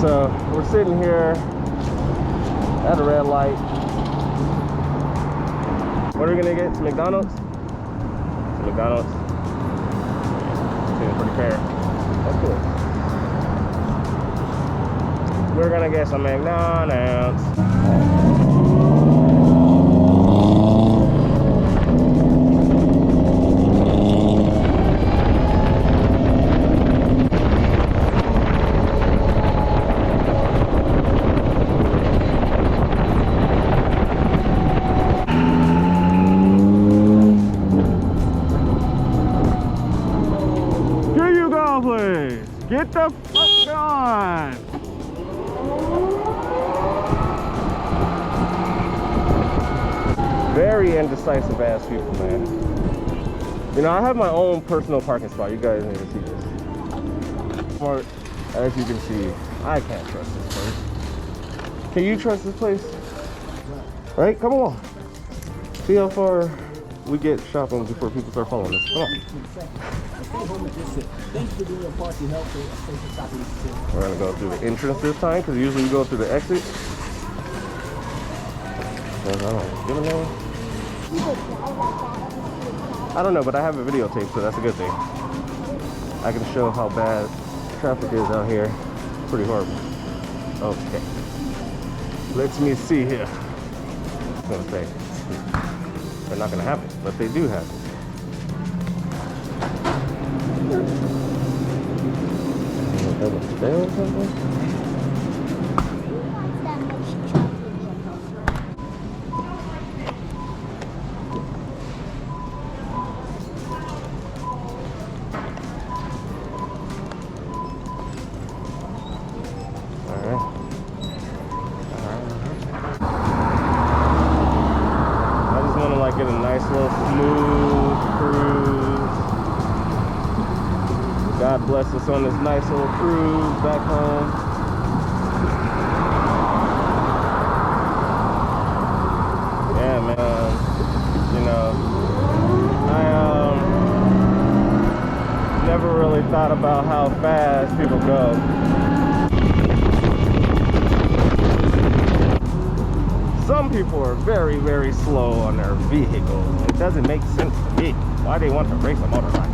so we're sitting here at a red light. What are we gonna get? Some McDonald's? Some McDonald's. Seems pretty fair. That's cool. We're gonna get some McDonald's. Please get the fuck on. Very indecisive ass people, man. You know, I have my own personal parking spot. You guys need to see this. But as you can see, I can't trust this place. Can you trust this place? Right? Come on. See how far we get shopping before people start following us. Come on. Thanks for doing your part to help the shopping. We're gonna go through the entrance this time because usually we go through the exit. I don't know, but I have a videotape, so that's a good thing. I can show how bad traffic is out here. It's pretty horrible. Okay. Let me see here. I was gonna say they're not gonna have it, but they do have it. There or something? Get a nice little smooth cruise. God bless us on this nice little cruise back home. Yeah, man. You know, I never really thought about how fast people go. Some people are very, very slow on their vehicles. It doesn't make sense to me why they want to race a motorbike.